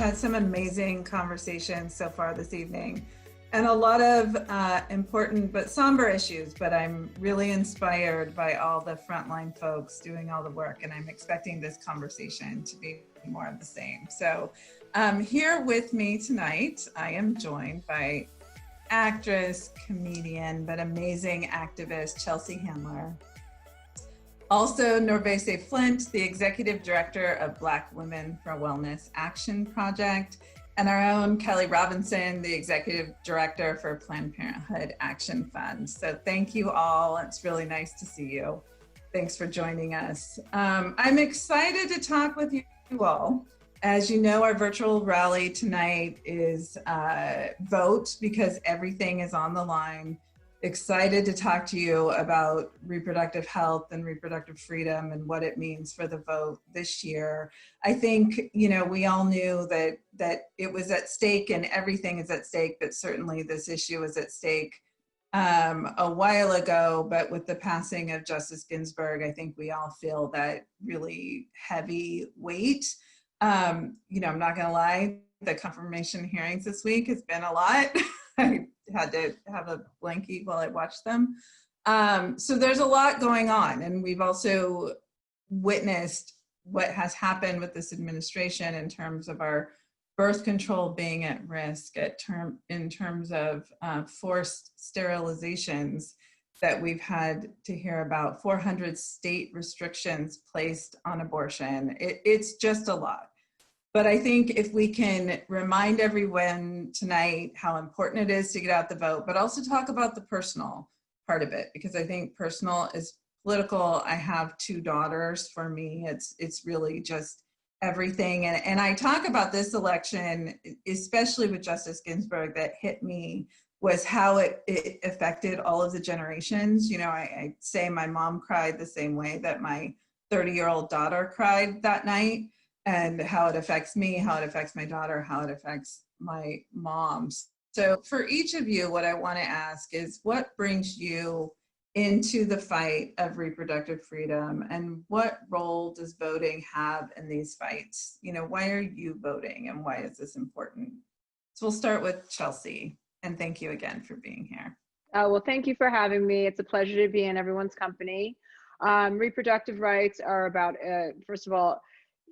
had some amazing conversations so far this evening and a lot of important but somber issues, but I'm really inspired by all the frontline folks doing all the work, and I'm expecting this conversation to be more of the same. So here with me tonight, I am joined by actress, comedian, but amazing activist, Chelsea Handler. Also, Norvese Flint, the Executive Director of Black Women for Wellness Action Project, and our own Kelly Robinson, the Executive Director for Planned Parenthood Action Fund. So thank you all. It's really nice to see you. Thanks for joining us. I'm excited to talk with you all. As you know, our virtual rally tonight is vote because everything is on the line. Excited to talk to you about reproductive health and reproductive freedom and what it means for the vote this year. I think, you know, we all knew that it was at stake and everything is at stake, but certainly this issue is at stake a while ago. But with the passing of Justice Ginsburg, I think we all feel that really heavy weight. You know, I'm not gonna lie, the confirmation hearings this week has been a lot. I had to have a blankie while I watched them. So there's a lot going on, and we've also witnessed what has happened with this administration in terms of our birth control being at risk, in terms of forced sterilizations that we've had to hear about, 400 state restrictions placed on abortion. It's just a lot. But I think if we can remind everyone tonight how important it is to get out the vote, but also talk about the personal part of it, because I think personal is political. I have 2 daughters. For me, it's really just everything. And I talk about this election, especially with Justice Ginsburg, that hit me was how it affected all of the generations. You know, I say my mom cried the same way that my 30-year-old daughter cried that night, and how it affects me, how it affects my daughter, how it affects my mom. So for each of you, what I want to ask is, what brings you into the fight of reproductive freedom, and what role does voting have in these fights? You know, why are you voting, and why is this important? So we'll start with Chelsea, and thank you again for being here. Well, thank you for having me. It's a pleasure to be in everyone's company. Reproductive rights are about, first of all,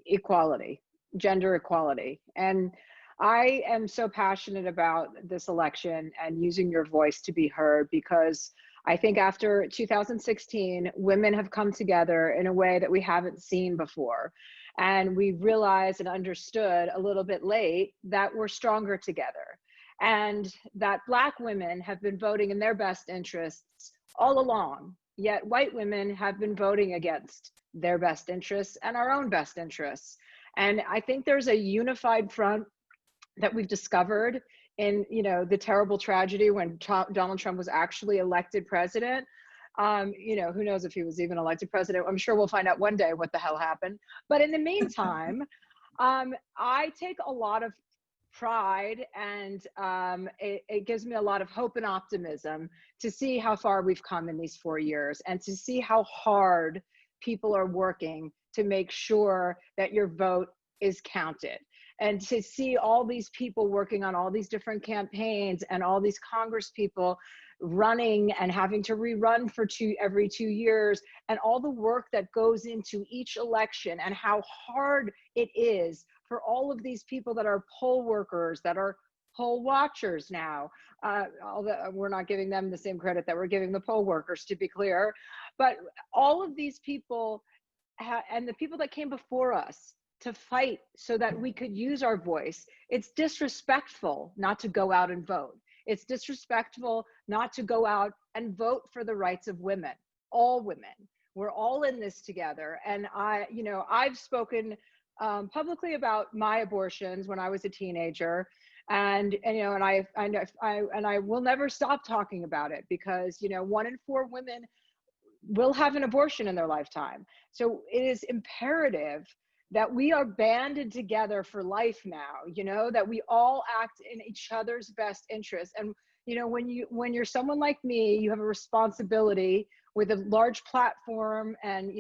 equality, gender equality. And I am so passionate about this election and using your voice to be heard, because I think after 2016, women have come together in a way that we haven't seen before. And we realized and understood a little bit late that we're stronger together, and that Black women have been voting in their best interests all along. Yet white women have been voting against their best interests and our own best interests. And I think there's a unified front that we've discovered in, you know, the terrible tragedy when Donald Trump was actually elected president. You know, who knows if he was even elected president? I'm sure we'll find out one day what the hell happened. But in the meantime, I take a lot of pride, and it gives me a lot of hope and optimism to see how far we've come in these 4 years, and to see how hard people are working to make sure that your vote is counted, and to see all these people working on all these different campaigns, and all these Congress people running and having to rerun for every 2 years, and all the work that goes into each election, and how hard it is for all of these people that are poll workers, that are poll watchers now. Although we're not giving them the same credit that we're giving the poll workers, to be clear. But all of these people and the people that came before us to fight so that we could use our voice, it's disrespectful not to go out and vote. It's disrespectful not to go out and vote for the rights of women, all women. We're all in this together. And I've spoken publicly about my abortions when I was a teenager, and I will never stop talking about it, because 1 in 4 women will have an abortion in their lifetime. So it is imperative that we are banded together for life now, that we all act in each other's best interest. And when you're someone like me, you have a responsibility with a large platform and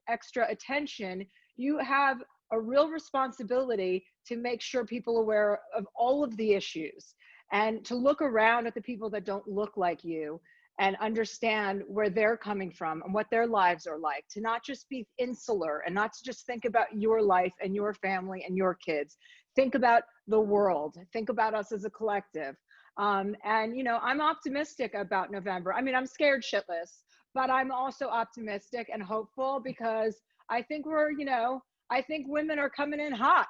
extra attention. You have a real responsibility to make sure people are aware of all of the issues and to look around at the people that don't look like you and understand where they're coming from and what their lives are like, to not just be insular and not to just think about your life and your family and your kids. Think about the world, think about us as a collective. And, you know, I'm optimistic about November. I mean, I'm scared shitless, but I'm also optimistic and hopeful because I think I think women are coming in hot.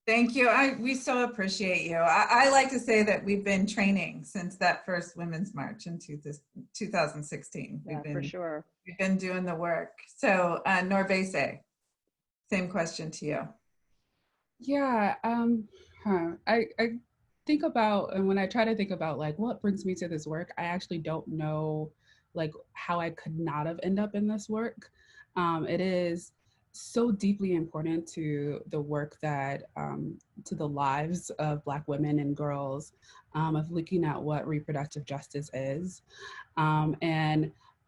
Thank you. We so appreciate you. I like to say that we've been training since that first Women's March in 2016. Yeah, for sure. We've been doing the work. So Norbese, same question to you. Yeah, I think about, and when I try to think about like what brings me to this work, I actually don't know like how I could not have ended up in this work. It is so deeply important to the work that, to the lives of Black women and girls, of looking at what reproductive justice is.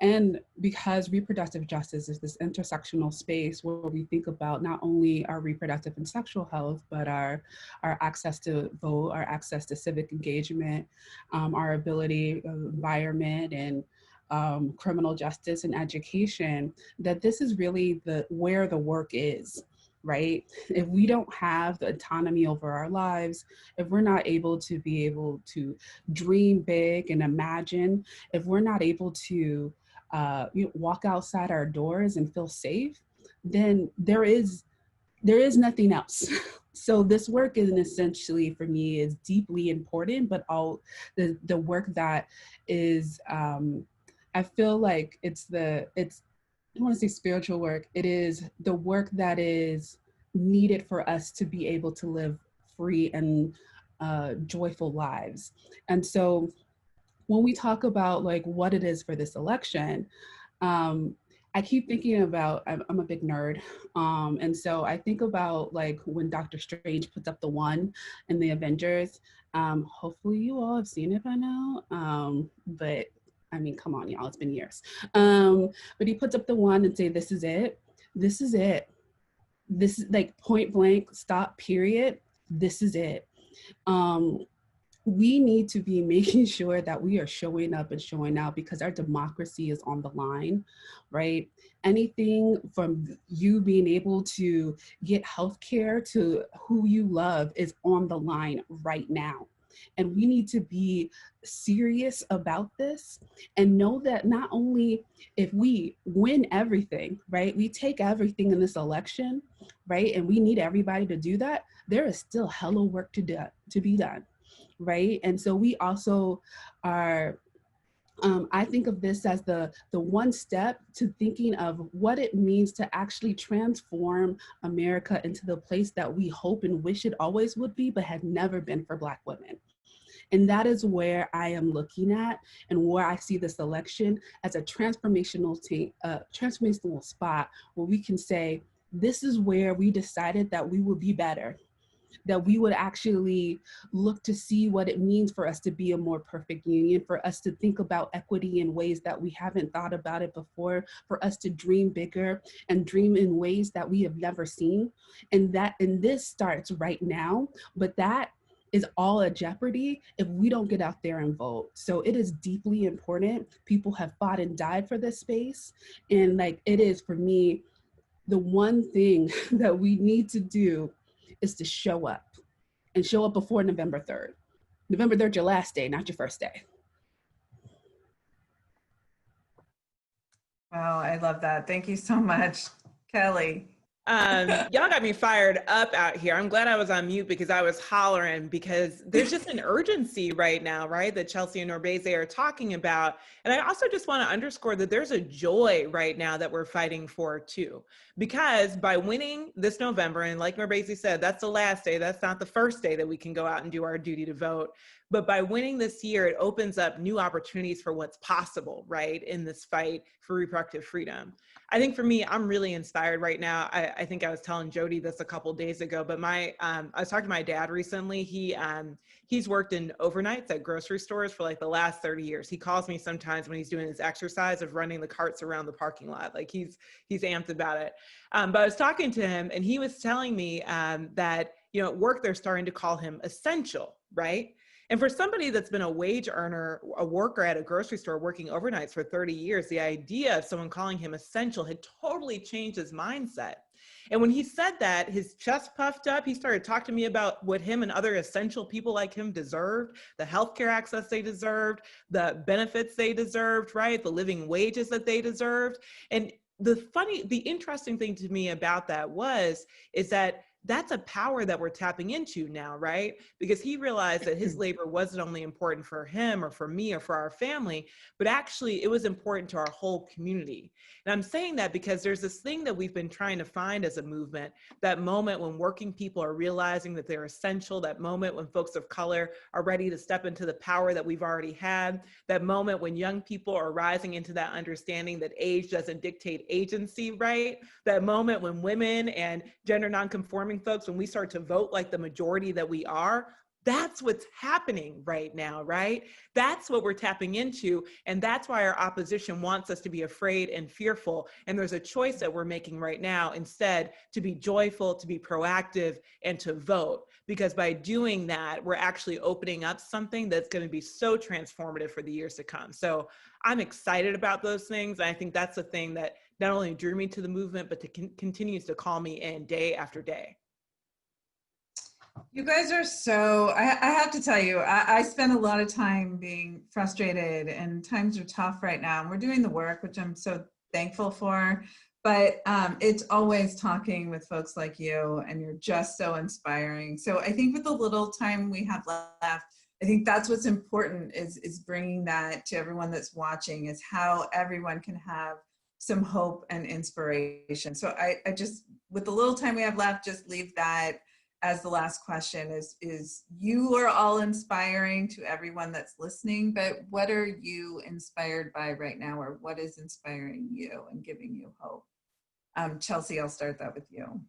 And because reproductive justice is this intersectional space where we think about not only our reproductive and sexual health, but our access to vote, our access to civic engagement, our ability, environment, and criminal justice and education, that this is really where the work is, right? If we don't have the autonomy over our lives, if we're not able to dream big and imagine, if we're not able to walk outside our doors and feel safe, then there is nothing else. So this work is essentially, for me, is deeply important, but all the work that is, I feel like I don't want to say spiritual work. It is the work that is needed for us to be able to live free and joyful lives. And so when we talk about like what it is for this election, I keep thinking about, I'm a big nerd. And so I think about like when Dr. Strange puts up the one in the Avengers. Hopefully you all have seen it by now. But I mean, come on, y'all, it's been years. But he puts up the one and say, this is it. This is it. This is like point blank, stop, period. This is it. We need to be making sure that we are showing up and showing out because our democracy is on the line, right? Anything from you being able to get healthcare to who you love is on the line right now. And we need to be serious about this and know that not only if we win everything, right, we take everything in this election, right, and we need everybody to do that, there is still hella work to be done, right? And so we also are, I think of this as the one step to thinking of what it means to actually transform America into the place that we hope and wish it always would be, but had never been for Black women. And that is where I am looking at and where I see this election as a transformational spot where we can say, this is where we decided that we would be better, that we would actually look to see what it means for us to be a more perfect union, for us to think about equity in ways that we haven't thought about it before, for us to dream bigger and dream in ways that we have never seen. And this starts right now, but that is all at jeopardy if we don't get out there and vote. So it is deeply important. People have fought and died for this space. And like, it is for me, the one thing that we need to do is to show up and show up before November 3rd. November 3rd, your last day, not your first day. Wow, I love that. Thank you so much, Kelly. Y'all got me fired up out here. I'm glad I was on mute because I was hollering because there's just an urgency right now, right? That Chelsea and Norbese are talking about. And I also just want to underscore that there's a joy right now that we're fighting for too, because by winning this November, and like Norbese said, that's the last day, that's not the first day that we can go out and do our duty to vote. But by winning this year, it opens up new opportunities for what's possible, right, in this fight for reproductive freedom. I think for me, I'm really inspired right now. I think I was telling Jody this a couple days ago, but I was talking to my dad recently. He's worked in overnights at grocery stores for like the last 30 years. He calls me sometimes when he's doing his exercise of running the carts around the parking lot. Like he's amped about it. But I was talking to him and he was telling me that, you know, at work, they're starting to call him essential, right? And for somebody that's been a wage earner, a worker at a grocery store working overnights for 30 years, the idea of someone calling him essential had totally changed his mindset. And when he said that, his chest puffed up. He started talking to me about what him and other essential people like him deserved, the healthcare access they deserved, the benefits they deserved, right? The living wages that they deserved. And the interesting thing to me about that is that that's a power that we're tapping into now, right? Because he realized that his labor wasn't only important for him or for me or for our family, but actually it was important to our whole community. And I'm saying that because there's this thing that we've been trying to find as a movement, that moment when working people are realizing that they're essential, that moment when folks of color are ready to step into the power that we've already had, that moment when young people are rising into that understanding that age doesn't dictate agency, right? That moment when women and gender nonconforming folks, when we start to vote like the majority that we are, that's what's happening right now, right? That's what we're tapping into. And that's why our opposition wants us to be afraid and fearful. And there's a choice that we're making right now instead to be joyful, to be proactive, and to vote. Because by doing that, we're actually opening up something that's going to be so transformative for the years to come. So I'm excited about those things. And I think that's the thing that not only drew me to the movement, but continues to call me in day after day. You guys are so, I have to tell you, I spend a lot of time being frustrated and times are tough right now. And we're doing the work, which I'm so thankful for. But it's always talking with folks like you, and you're just so inspiring. So I think with the little time we have left, I think that's what's important is bringing that to everyone that's watching, is how everyone can have some hope and inspiration. So I just, with the little time we have left, just leave that as the last question is you are all inspiring to everyone that's listening, but what are you inspired by right now, or what is inspiring you and giving you hope? Chelsea, I'll start that with you.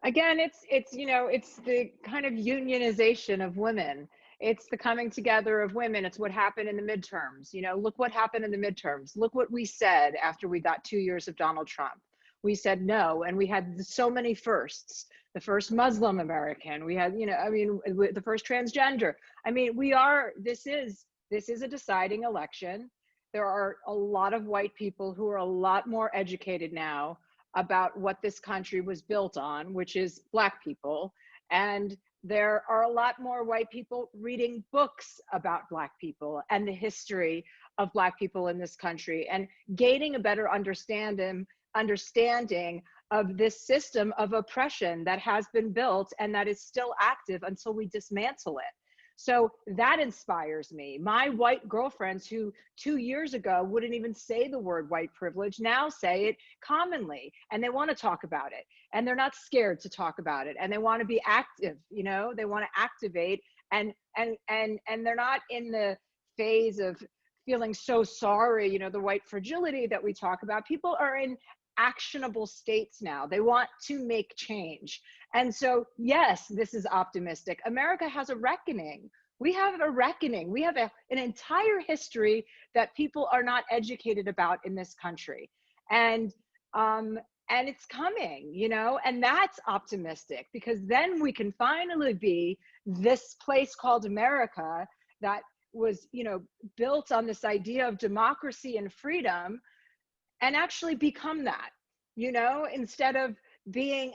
Again, it's you know, it's the kind of unionization of women. It's the coming together of women. It's what happened in the midterms. You know, look what happened in the midterms. Look what we said after we got 2 years of Donald Trump. We said no, and we had so many firsts. The first Muslim American. We had, you know, I mean, the first transgender. I mean, this is a deciding election. There are a lot of white people who are a lot more educated now about what this country was built on, which is Black people. And there are a lot more white people reading books about Black people and the history of Black people in this country, and gaining a better understanding of this system of oppression that has been built and that is still active until we dismantle it. So that inspires me. My white girlfriends who 2 years ago wouldn't even say the word white privilege now say it commonly, and they want to talk about it, and they're not scared to talk about it, and they want to be active, you know, they want to activate, and they're not in the phase of feeling so sorry, you know, the white fragility that we talk about. People are in actionable states now. They want to make change. And so, yes, this is optimistic. America has a reckoning. We have a reckoning. We have an entire history that people are not educated about in this country. And it's coming, you know, and that's optimistic, because then we can finally be this place called America that was, you know, built on this idea of democracy and freedom, and actually become that, you know, instead of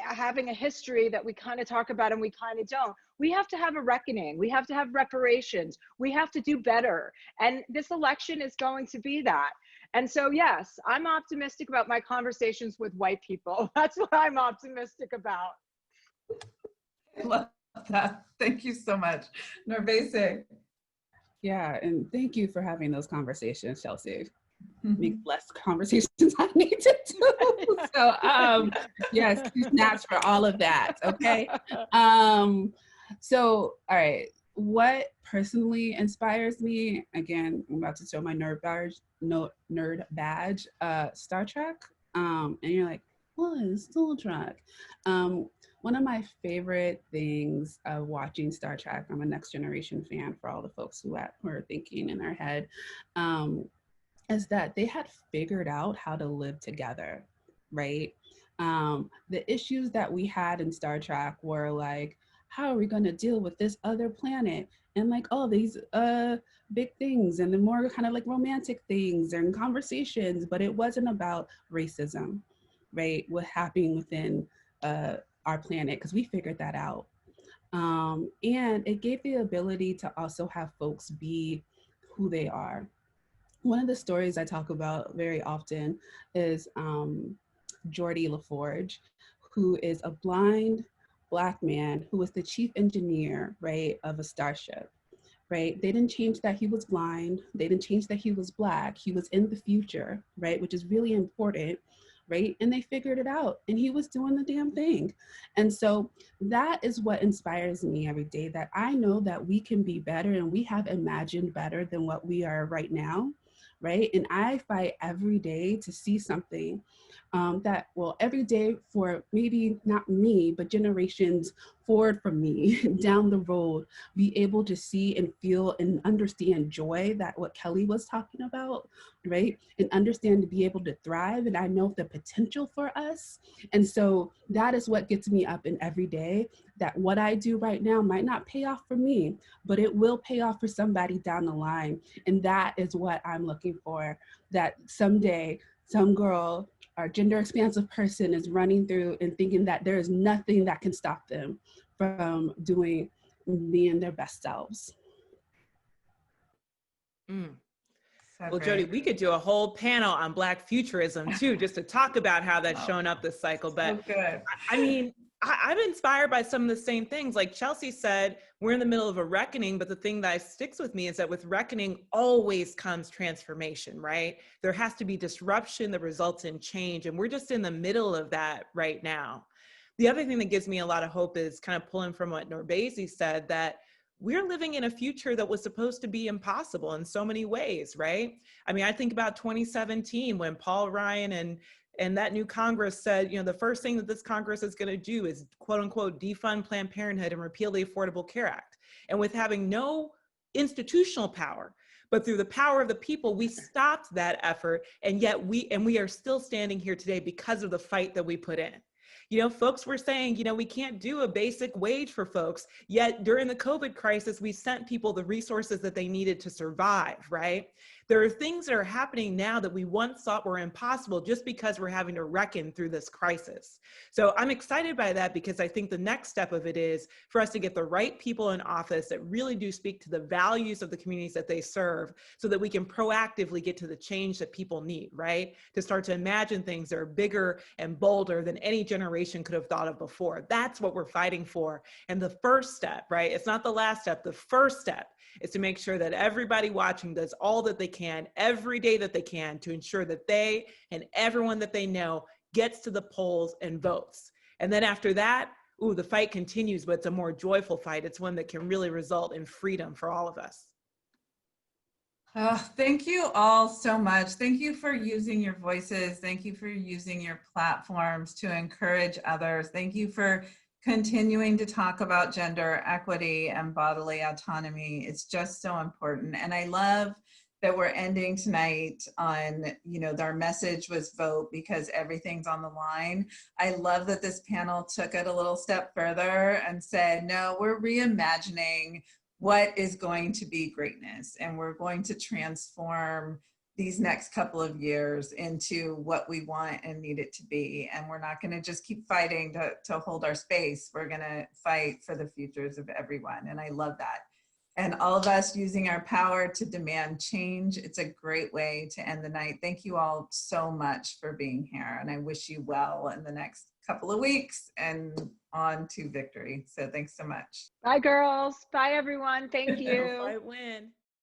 having a history that we kind of talk about and we kind of don't. We have to have a reckoning. We have to have reparations. We have to do better. And this election is going to be that. And so, yes, I'm optimistic about my conversations with white people. That's what I'm optimistic about. I love that. Thank you so much. Narvese. Yeah, and thank you for having those conversations, Chelsea. Make less conversations I need to do. So yes, 2 snaps for all of that. Okay. So all right, what personally inspires me, again, I'm about to show my nerd badge, Star Trek. And you're like, Was Star Trek. One of my favorite things of watching Star Trek, I'm a Next Generation fan for all the folks who are thinking in their head, um, is that they had figured out how to live together, right? The issues that we had in Star Trek were like, how are we going to deal with this other planet? And like, oh, these big things and the more kind of like romantic things and conversations, but it wasn't about racism, right? What happening within uh, our planet, because we figured that out. And it gave the ability to also have folks be who they are. One of the stories I talk about very often is Geordie LaForge, who is a blind Black man who was the chief engineer, right, of a starship, right? They didn't change that he was blind. They didn't change that he was Black. He was in the future, right, which is really important, right? And they figured it out and he was doing the damn thing. And so that is what inspires me every day, that I know that we can be better and we have imagined better than what we are right now, right? And I fight every day to see something that will every day for maybe not me, but generations forward from me down the road, be able to see and feel and understand joy, that what Kelly was talking about, right? And understand to be able to thrive. And I know the potential for us. And so that is what gets me up in every day, that what I do right now might not pay off for me, but it will pay off for somebody down the line. And that is what I'm looking for, that someday some girl or gender expansive person is running through and thinking that there is nothing that can stop them from being their best selves. Mm. So Well, Jody, great. we could do a whole panel on Black futurism too, just to talk about how that's Wow. shown up this cycle. But So good. I mean, I'm inspired by some of the same things. Like Chelsea said, we're in the middle of a reckoning, but the thing that sticks with me is that with reckoning always comes transformation, right? There has to be disruption that results in change. And we're just in the middle of that right now. The other thing that gives me a lot of hope is kind of pulling from what Norbezi said, that we're living in a future that was supposed to be impossible in so many ways, right? I mean, I think about 2017 when Paul Ryan and that new Congress said, you know, the first thing that this Congress is going to do is quote unquote defund Planned Parenthood and repeal the Affordable Care Act. And with having no institutional power, but through the power of the people, we stopped that effort. And yet we are still standing here today because of the fight that we put in. You know, folks were saying, you know, we can't do a basic wage for folks. Yet during the COVID crisis, we sent people the resources that they needed to survive, right? There are things that are happening now that we once thought were impossible just because we're having to reckon through this crisis. So I'm excited by that, because I think the next step of it is for us to get the right people in office that really do speak to the values of the communities that they serve, so that we can proactively get to the change that people need, right? To start to imagine things that are bigger and bolder than any generation could have thought of before. That's what we're fighting for. And the first step, right? It's not the last step. The first step is to make sure that everybody watching does all that they can every day that they can to ensure that they and everyone that they know gets to the polls and votes. And then after that, the fight continues, but it's a more joyful fight. It's one that can really result in freedom for all of us. Oh, thank you all so much. Thank you for using your voices. Thank you for using your platforms to encourage others. Thank you for continuing to talk about gender equity and bodily autonomy. It's just so important. And I love that we're ending tonight on, you know, our message was vote because everything's on the line. I love that this panel took it a little step further and said, no, we're reimagining what is going to be greatness, and we're going to transform these next couple of years into what we want and need it to be. And we're not going to just keep fighting to hold our space. We're going to fight for the futures of everyone. And I love that. And all of us using our power to demand change. It's a great way to end the night. Thank you all so much for being here. And I wish you well in the next couple of weeks and on to victory. So thanks so much. Bye, girls. Bye, everyone. Thank you. Fight win.